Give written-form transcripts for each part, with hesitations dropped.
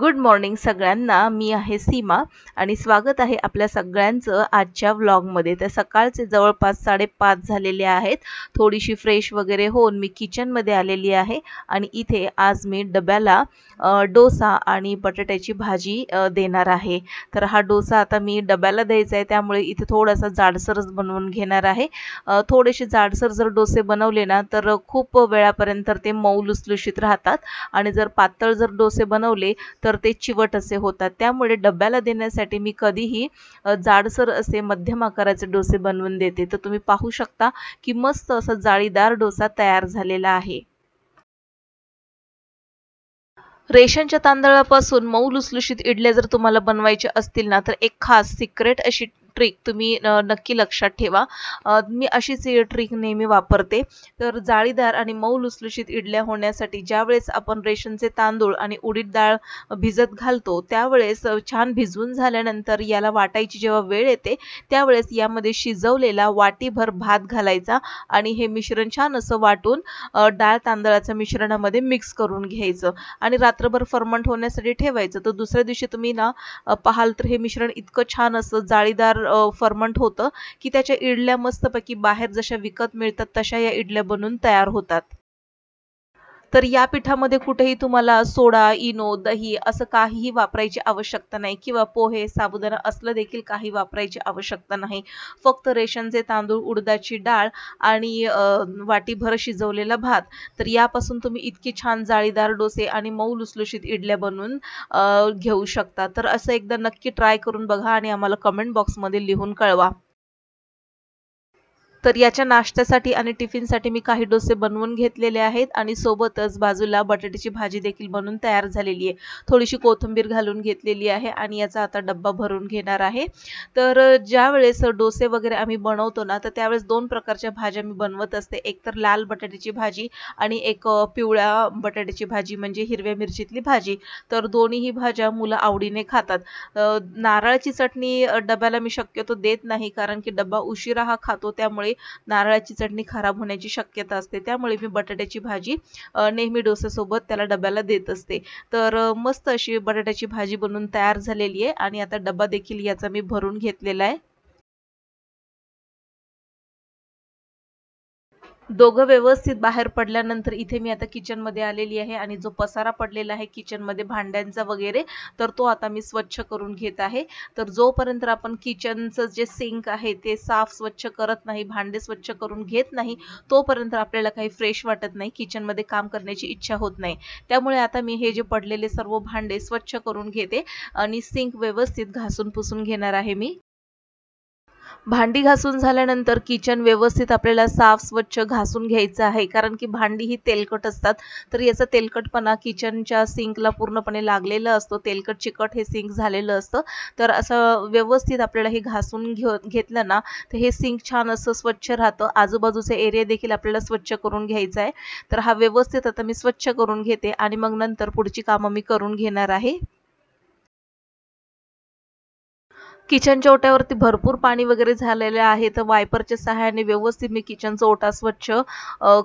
Good morning सगळ्यांना. मी आहे सीमा आणि स्वागत आहे आपल्या सगळ्यांचं आजच्या व्लॉगमध्ये. तर सकाळचे जवळपास 5:30 झालेले आहेत. थोडीशी फ्रेश वगैरे होऊन मी किचनमध्ये आलेली आहे आणि इथे आज मी डब्याला डोसा आणि बटाट्याची भाजी देणार आहे. तर हा डोसा आता मी डब्याला द्यायचा आहे, त्यामुळे इथे थोडासा जाडसरच बनवून घेणार आहे. थोडेसे जाडसर जर डोसे बनवले ना तर खूप वेळापर्यंत ते मऊ लुसलुशीत राहतात आणि जर पातळ जर डोसे बनवले तर ते चिवट असे होतात. त्यामुळे डब्याला देण्यासाठी मी कधीही जाडसर असे मध्यम आकाराचे डोसे बनवून देते. तर तुम्ही पाहू शकता की मस्त असा जाळीदार डोसा तयार झालेला आहे. रेशनच्या तांदळापासून मऊ लुसलुशीत इडल्या जर तुम्हाला बनवायच्या असतील ना तर एक खास सिक्रेट अशी ट्रिक तुम्ही नक्की लक्षात ठेवा. मी अशीच ट्रिक नेहमी वापरते. तर जाळीदार आणि मऊ लुसलुशीत इडल्या होण्यासाठी ज्यावेळेस आपण रेशनचे तांदूळ आणि उडीद डाळ भिजत घालतो त्यावेळेस छान भिजवून झाल्यानंतर याला वाटायची जेव्हा वेळ येते त्यावेळेस यामध्ये शिजवलेला वाटीभर भात घालायचा आणि हे मिश्रण छान असं वाटून डाळ तांदळाच्या मिश्रणामध्ये मिक्स करून घ्यायचं आणि रात्रभर फर्मंट होण्यासाठी ठेवायचं. तर दुसऱ्या दिवशी तुम्ही ना पाहाल तर हे मिश्रण इतकं छान असं जाळीदार फर्मंट होतं की त्याच्या इडल्या मस्तपैकी बाहेर जशा विकत मिळतात तशा या इडल्या बनून तयार होतात. तर या पिठामध्ये कुठेही तुम्हाला सोडा, इनो, दही असं काहीही वापरायची आवश्यकता नाही किंवा पोहे, साबुदाणा असलं देखील काही वापरायची आवश्यकता नाही. फक्त रेशनचे तांदूळ, उडदाची डाळ आणि वाटीभर शिजवलेला भात. तर यापासून तुम्ही इतकी छान जाळीदार डोसे आणि मऊ लुसलुशीत इडल्या बनवून घेऊ शकता. तर असं एकदा नक्की ट्राय करून बघा आणि आम्हाला कमेंट बॉक्समध्ये लिहून कळवा. तर याच्या नाश्त्यासाठी आणि टिफिनसाठी मी काही डोसे बनवून घेतलेले आहेत आणि सोबतच बाजूला बटाट्याची भाजी देखील बनवून तयार झालेली आहे. थोडीशी कोथिंबीर घालून घेतलेली आहे आणि याचा आता डब्बा भरून घेणार आहे. तर ज्यावेळेस डोसे वगैरे आम्ही बनवतो ना तर त्यावेळेस 2 प्रकारच्या भाज्या मी बनवत असते. एक तर लाल बटाट्याची भाजी आणि एक पिवळ्या बटाट्याची भाजी म्हणजे हिरव्या मिरचीतली भाजी. तर दोन्हीही भाज्या मुलं आवडीने खातात. नारळाची चटणी डब्याला मी शक्यतो देत नाही कारण की डब्बा उशिरा हा खातो, त्यामुळे नारळाची चटणी खराब होण्याची शक्यता असते. त्यामुळे मी बटाट्याची भाजी नेहमी डोस्यासोबत त्याला डब्याला देत असते. तर मस्त अशी बटाट्याची भाजी बनवून तयार झालेली आहे आणि आता डब्बा देखील याचा मी भरून घेतलेला आहे. दोघं व्यवस्थित बाहेर पडल्यानंतर इथे मी आता किचनमध्ये आलेली आहे आणि जो पसारा पडलेला आहे किचनमध्ये भांड्यांचा वगैरे तर तो आता मी स्वच्छ करून घेत आहे. तर जोपर्यंत आपण किचनचं जे सिंक आहे ते साफ स्वच्छ करत नाही, भांडे स्वच्छ करून घेत नाही, तोपर्यंत आपल्याला काही फ्रेश वाटत नाही, किचनमध्ये काम करण्याची इच्छा होत नाही. त्यामुळे आता मी हे जे पडलेले सर्व भांडे स्वच्छ करून घेते आणि सिंक व्यवस्थित घासून पुसून घेणार आहे मी. भांडी घासून झाल्यानंतर किचन व्यवस्थित आपल्याला साफ स्वच्छ घासून घ्यायचं आहे कारण की भांडी ही तेलकट असतात. तर याचा तेलकटपणा किचनच्या सिंकला पूर्णपणे लागलेला असतो. तेलकट चिकट हे सिंक झालेलं असतं. तर असं व्यवस्थित आपल्याला हे घासून घेतलं ना तर हे सिंक छान असं स्वच्छ राहतं. आजूबाजूचे एरिया देखील आपल्याला स्वच्छ करून घ्यायचा आहे. तर हा व्यवस्थित आता मी स्वच्छ करून घेते आणि मग नंतर पुढची कामं मी करून घेणार आहे. किचनच्या ओट्यावरती भरपूर पाणी वगैरे झालेलं आहे तर वायपरच्या सहाय्याने व्यवस्थित मी किचनचा ओटा स्वच्छ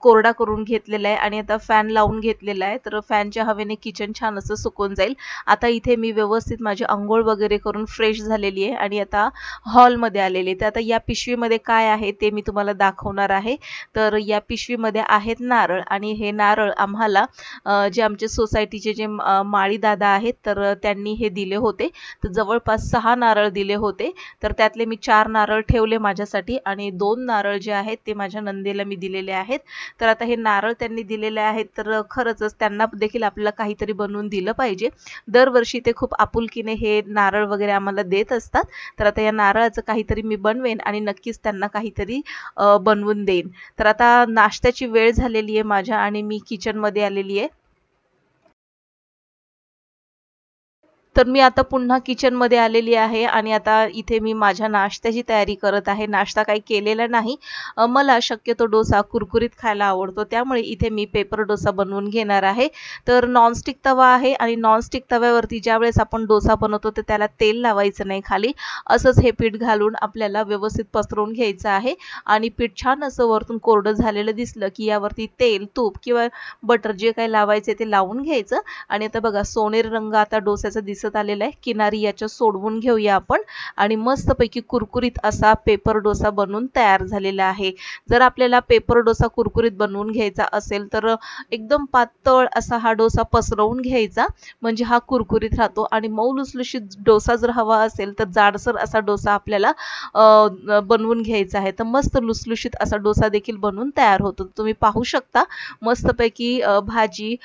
कोरडा करून घेतलेला आहे आणि आता फॅन लावून घेतलेला आहे. तर फॅनच्या हवेने किचन छान असं सुकून जाईल. आता इथे मी व्यवस्थित माझी अंघोळ वगैरे करून फ्रेश झालेली आहे आणि आता हॉलमध्ये आलेली. तर आता या पिशवीमध्ये काय आहे ते मी तुम्हाला दाखवणार आहे. तर या पिशवीमध्ये आहेत नारळ आणि हे नारळ आम्हाला जे आमचे सोसायटीचे जे माळी दादा आहेत तर त्यांनी हे दिले होते. तर जवळपास 6 नारळ दिले होते. तर त्यातले मी 4 नारळ ठेवले माझ्यासाठी आणि 2 नारळ जे आहेत ते माझ्या नंदेला मी दिलेले आहेत. तर आता हे नारळ त्यांनी दिलेले आहेत तर खरंच त्यांना देखील आपल्याला काहीतरी बनवून दिलं पाहिजे. दरवर्षी ते खूप आपुलकीने हे नारळ वगैरे आम्हाला देत असतात. तर आता या नारळाचं काहीतरी मी बनवेन आणि नक्कीच त्यांना काहीतरी बनवून देईन. तर आता नाश्त्याची वेळ झालेली आहे माझ्या आणि मी किचनमध्ये आलेली आहे. तर मी आता पुन्हा किचनमध्ये आलेली आहे आणि आता इथे मी माझ्या नाश्त्याची तयारी करत आहे. नाश्ता काही केलेला नाही. मला शक्यतो डोसा कुरकुरीत खायला आवडतो. त्यामुळे इथे मी पेपर डोसा बनवून घेणार आहे. तर नॉनस्टिक तवा आहे आणि नॉनस्टिक तव्यावरती ज्यावेळेस आपण डोसा बनवतो तर त्याला तेल लावायचं नाही खाली. असंच हे पीठ घालून आपल्याला व्यवस्थित पसरवून घ्यायचं आहे आणि पीठ छान असं वरतून कोरडं झालेलं दिसलं की यावरती तेल, तूप किंवा बटर जे काही लावायचे ते लावून घ्यायचं आणि आता बघा सोनेरी रंग आता डोस्याचा दिसत आलेला आहे. किनारी याच्या सोडवून घेऊया आपण आणि मस्तपैकी कुरकुरीत असा पेपर डोसा बनवून तयार झालेला आहे. जर आपल्याला पेपर डोसा कुरकुरीत बनवून घ्यायचा असेल तर एकदम पातळ असा हा डोसा पसरवून घ्यायचा म्हणजे हा कुरकुरीत राहतो आणि मऊ लुसलुशीत डोसा जर हवा असेल तर जाडसर असा डोसा आपल्याला बनवून घ्यायचा आहे. तर मस्त लुसलुशीत असा डोसा देखील बनवून तयार होतो. तुम्ही पाहू शकता मस्तपैकी भाजी,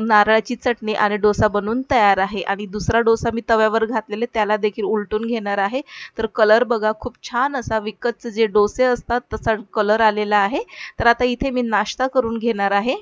नारळाची चटणी आणि डोसा बनवून तयार आहे आणि दुसरा डोसा मी तव्यावर घातलेले त्याला देखील उलटून घेणार आहे. तर कलर बघा खूप छान असा विकतचे जे डोसे असतात तसा कलर आलेला आहे. तर आता इथे मी नाश्ता करून घेणार आहे.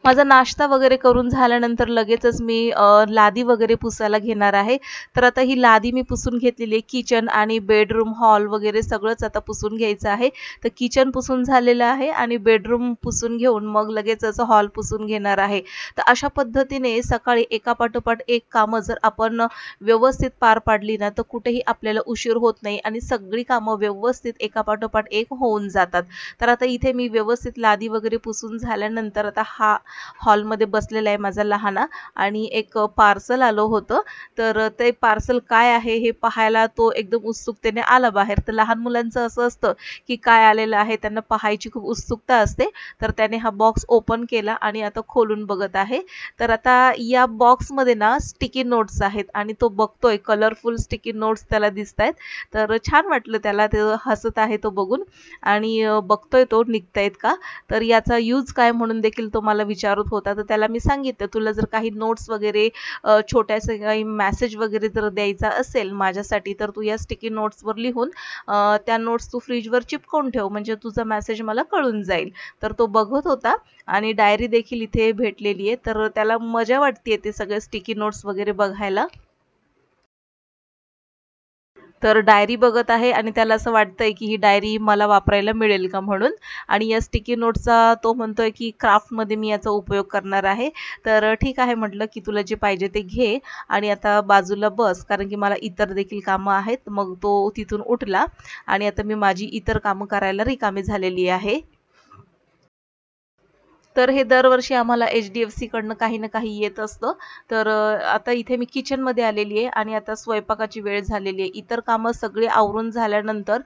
माझा नाश्ता वगैरे करून झाल्यानंतर लगेचच मी लादी वगैरे पुसायला घेणार आहे. तर आता ही लादी मी पुसून घेतलेली आहे. किचन आणि बेडरूम, हॉल वगैरे सगळंच आता पुसून घ्यायचं आहे. तर किचन पुसून झालेलं आहे आणि बेडरूम पुसून घेऊन मग लगेच असं हॉल पुसून घेणार आहे. तर अशा पद्धतीने सकाळी एकापाठोपाठ एक कामं जर आपण व्यवस्थित पार पाडली ना तर कुठेही आपल्याला उशीर होत नाही आणि सगळी कामं व्यवस्थित एकापाठोपाठ एक होऊन जातात. तर आता इथे मी व्यवस्थित लादी वगैरे पुसून झाल्यानंतर आता हा हॉलमध्ये बसलेला आहे माझा लहाना आणि एक पार्सल आलं होतं. तर ते पार्सल काय आहे हे पाहायला तो एकदम उत्सुकतेने आला बाहेर. तर लहान मुलांचं असं असतं की काय आलेलं आहे त्यांना पाहायची खूप उत्सुकता असते. तर त्याने हा बॉक्स ओपन केला आणि आता खोलून बघत आहे. तर आता या बॉक्समध्ये ना स्टिकी नोट्स आहेत आणि तो बघतोय कलरफुल स्टिकी नोट्स त्याला दिसतायत. तर छान वाटलं त्याला, ते हसत आहे तो बघून आणि बघतोय तो निघतायत का. तर याचा यूज काय म्हणून देखील तो मला विचारत होता. तर त्याला मी सांगितलं तुला जर काही नोट्स वगैरे छोट्यासे काही मेसेज वगैरे जर द्यायचा असेल माझ्यासाठी तर तू या स्टिकी नोट्सवर लिहून त्या नोट्स तू फ्रीजवर चिपकवून ठेव म्हणजे तुझा मेसेज मला कळून जाईल. तर तो बघत होता आणि डायरी देखील इथे भेटलेली आहे. तर त्याला मजा वाटते ते सगळे स्टिकी नोट्स वगैरे बघायला. तर डायरी बघत आहे आणि त्याला असं वाटतंय की ही डायरी मला वापरायला मिळेल का म्हणून आणि या स्टिकी नोटचा तो म्हणतोय की क्राफ्टमध्ये मी याचा उपयोग करणार आहे. तर ठीक आहे म्हटलं की तुला जे पाहिजे ते घे आणि आता बाजूला बस कारण की मला इतर देखील कामं आहेत. मग तो तिथून उठला आणि आता मी माझी इतर कामं करायला रिकामी झालेली आहे. तर हे दरवर्षी आम्हाला HDFC कडनं काही ना काही येत असतं. तर आता इथे मी किचनमध्ये आलेली आहे आणि आता स्वयंपाकाची वेळ झालेली आहे. इतर कामं सगळे आवरून झाल्यानंतर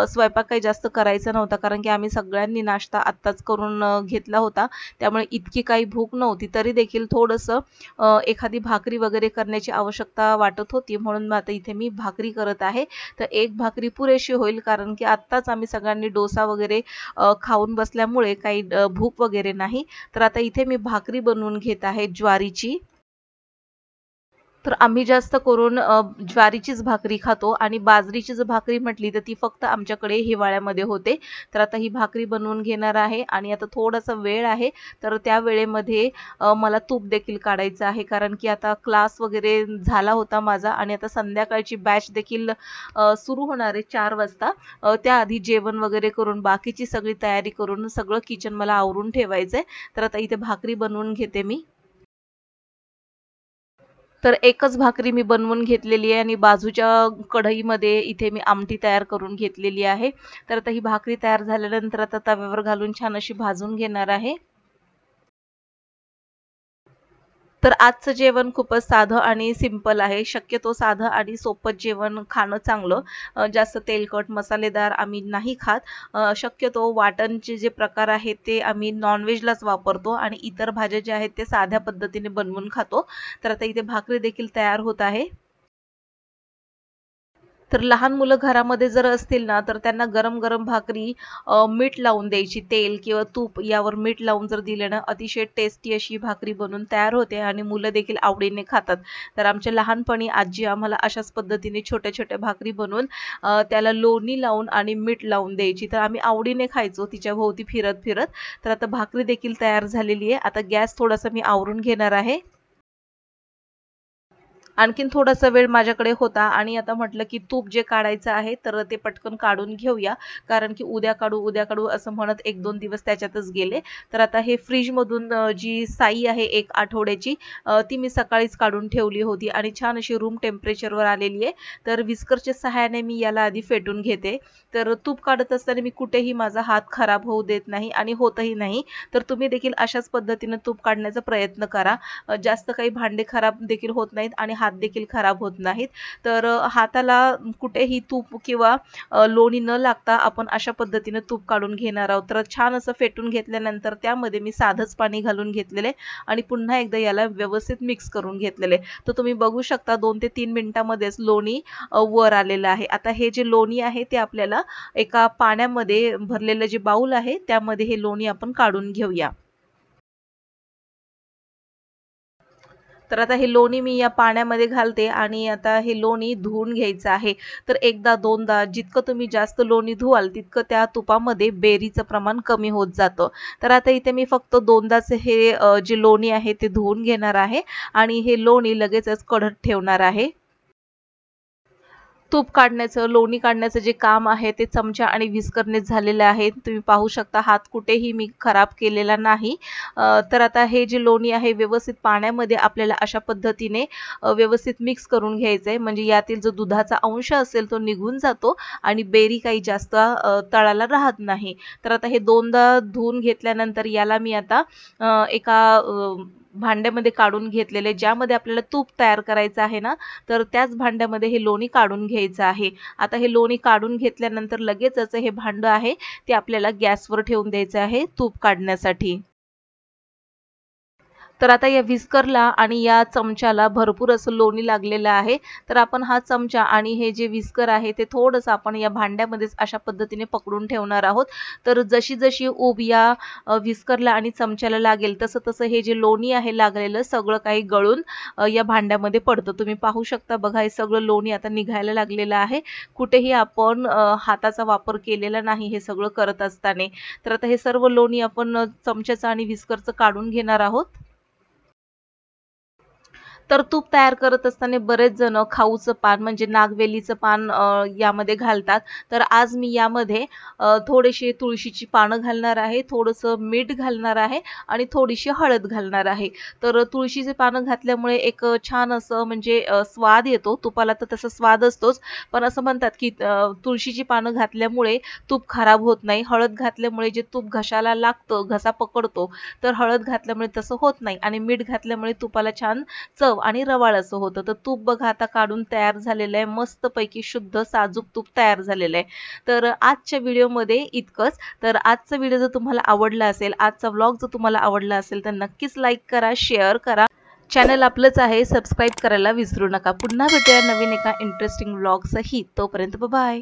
स्वयंपाक काही जास्त करायचा नव्हता कारण की आम्ही सगळ्यांनी नाश्ता आत्ताच करून घेतला होता. त्यामुळे इतकी काही भूक नव्हती. तरी देखील थोडंसं एखादी भाकरी वगैरे करण्याची आवश्यकता वाटत होती म्हणून आता इथे मी भाकरी करत आहे. तर एक भाकरी पुरेशी होईल कारण की आत्ताच आम्ही सगळ्यांनी डोसा वगैरे खाऊन बसल्यामुळे काही भूक वगैरे नाही. तर आता इथे मी भाकरी बनवून घेत आहे ज्वारीची. तर आम्ही जास्त करून ज्वारीचीच भाकरी खातो आणि बाजरीची जर भाकरी म्हटली तर ती फक्त आमच्याकडे हिवाळ्यामध्ये होते. तर आता ही भाकरी बनवून घेणार आहे आणि आता थोडासा वेळ आहे. तर त्या वेळेमध्ये मला तूप देखील काढायचं आहे कारण की आता क्लास वगैरे झाला होता माझा आणि आता संध्याकाळची बॅच देखील सुरू होणार आहे 4 वाजता. त्याआधी जेवण वगैरे करून बाकीची सगळी तयारी करून सगळं किचन मला आवरून ठेवायचंय. तर आता इथे भाकरी बनवून घेते मी. तर एकच भाकरी मी बनवून घेतलेली आहे आणि बाजूच्या कढईमध्ये इथे मी आमटी तयार करून घेतलेली आहे. तर आता ही भाकरी तयार झाल्यानंतर आता तव्यावर घालून छान अशी भाजून घेणार आहे. तर आजचं जेवण खूपच साधं आणि सिंपल आहे. शक्यतो साधं आणि सोपं जेवण खाणं चांगलं. जास्त तेलकट, मसालेदार आम्ही नाही खात. शक्यतो वाटणचे जे प्रकार आहेत ते आम्ही नॉन-व्हेजलाच वापरतो आणि इतर भाज्या ज्या आहेत ते साध्या पद्धतीने बनवून खातो. तर आता इथे भाकरी देखील तयार होत आहे. तर लहान मुलं घरामध्ये जर असतील ना, तर त्यांना गरम-गरम भाकरी मीठ लावून द्यायची. तेल किंवा तूप यावर मीठ लावून जर दिलं ना, अतिशय टेस्टी अशी भाकरी बनून तयार होते आणि मुलं देखील आवडीने खातात. तर आमच्या लहानपणी आजी आम्हाला अशाच पद्धतीने छोट्या-छोट्या भाकरी बनवून त्याला लोणी लावून आणि मीठ लावून द्यायची. तर आम्ही आवडीने खायचो तिच्या भोवती फिरत-फिरत. तर आता भाकरी देखील तयार झालेली आहे. आता गॅस थोडासा मी आवरून घेणार आहे. आणखीन थोडासा वेळ माझ्याकडे होता आणि आता म्हटलं की तूप जे काढायचं आहे तर ते पटकन काढून घेऊया, कारण की उद्या काढू असं म्हणत 1-2 दिवस त्याच्यातच गेले. तर आता हे फ्रीजमधून जी साई आहे 1 आठवड्याची ती मी सकाळीच काढून ठेवली होती आणि छान अशी रूम टेम्परेचरवर आलेली आहे. तर विस्करच्या सहाय्याने मी याला आधी फेटून घेते. तर तूप काढत असताना मी कुठेही माझा हात खराब होऊ देत नाही आणि होतही नाही. तर तुम्ही देखील अशाच पद्धतीने तूप काढण्याचा प्रयत्न करा. जास्त काही भांडे खराब देखील होत नाहीत आणि हात देखील खराब होत नाहीत. तर हाताला कुठेही तूप किंवा लोणी न लागता आपण अशा पद्धतीने तूप काढून घेणार आहोत. तर छान असं फेटून घेतल्यानंतर त्यामध्ये मी साधंच पाणी घालून घेतलेले आणि पुन्हा एकदा याला व्यवस्थित मिक्स करून घेतलेले. तर तुम्ही बघू शकता 2 ते 3 मिनिटांमध्येच लोणी वर आलेलं आहे. आता हे जे लोणी आहे ते आपल्याला एका पाण्यामध्ये भरलेलं जे बाउल आहे त्यामध्ये हे लोणी आपण काढून घेऊया. तर आता हे लोणी मी या पाण्यामध्ये घालते आणि आता हे लोणी धुवून घ्यायचं आहे. तर एकदा दोनदा जितकं तुम्ही जास्त लोणी धुवाल तितकं त्या तुपामध्ये बेरीचं प्रमाण कमी होत जातं. तर आता इथे मी फक्त दोनदाच हे जे लोणी आहे ते धुवून घेणार आहे आणि हे लोणी लगेचच कढत ठेवणार आहे. तूप काढण्याचं, लोणी काढण्याचं जे काम आहे ते चमचा आणि व्हिस्करने झालेलं आहे. तुम्ही पाहू शकता हात कुठेही मी खराब केलेला नाही. तर आता हे जे लोणी आहे व्यवस्थित पाण्यामध्ये आपल्याला अशा पद्धतीने व्यवस्थित मिक्स करून घ्यायचं आहे. म्हणजे यातील जो दुधाचा अंश असेल तो निघून जातो आणि बेरी काही जास्त तळाला राहत नाही. तर आता हे दोनदा धुवून घेतल्यानंतर याला मी आता एका भांड्यामध्ये काढून घेतलेले, ज्यामध्ये आपल्याला तूप तयार करायचं आहे ना, तर त्याच भांड्यामध्ये हे लोणी काढून घ्यायचं आहे. आता हे लोणी काढून घेतल्यानंतर लगेचच हे भांडं आहे ते आपल्याला गॅसवर ठेवून द्यायचं आहे तूप काढण्यासाठी. तर आता या व्हिस्करला आणि या चमच्याला भरपूर असं लोणी लागलेलं आहे. तर आपण हा चमचा आणि हे जे व्हिस्कर आहे ते थोडंसं आपण या भांड्यामध्येच अशा पद्धतीने पकडून ठेवणार आहोत. तर जशी ऊब या व्हिस्करला आणि चमच्याला लागेल तसं हे जे लोणी आहे लागलेलं सगळं काही गळून या भांड्यामध्ये पडतं. तुम्ही पाहू शकता बघा, हे सगळं लोणी आता निघायला लागलेलं आहे. कुठेही आपण हाताचा वापर केलेला नाही हे सगळं करत असताना. तर आता हे सर्व लोणी आपण चमच्याचं आणि व्हिस्करचं काढून घेणार आहोत. तर तूप तयार करत असताना बरेच जण खाऊचं पान म्हणजे नागवेलीचं पान यामध्ये घालतात. तर आज मी यामध्ये थोडेसे तुळशीची पानं घालणार आहे, थोडंसं मीठ घालणार आहे आणि थोडीशी हळद घालणार आहे. तर तुळशीचे पानं घातल्यामुळे एक छान असं म्हणजे स्वाद येतो. तुपाला तर तसा स्वाद असतोच, पण असं म्हणतात की तुळशीची पानं घातल्यामुळे तूप खराब होत नाही. हळद घातल्यामुळे जे तूप घशाला लागतं, घसा पकडतो, तर हळद घातल्यामुळे तसं होत नाही आणि मीठ घातल्यामुळे तुपाला छान चव आणि रवाळ असं होतं. तर तूप बघा आता काढून तयार झालेलं आहे. मस्तपैकी शुद्ध साजूक तूप तयार झालेलं आहे. तर आजच्या व्हिडिओमध्ये इतकंच. तर आजचा व्हिडिओ जर तुम्हाला आवडला असेल, आजचा व्लॉग जर तुम्हाला आवडला असेल तर नक्कीच लाईक करा, शेअर करा. चॅनल आपलंच आहे, सबस्क्राईब करायला विसरू नका. पुन्हा भेटूया नवीन एका इंटरेस्टिंग व्लॉग सहित. तोपर्यंत बाय.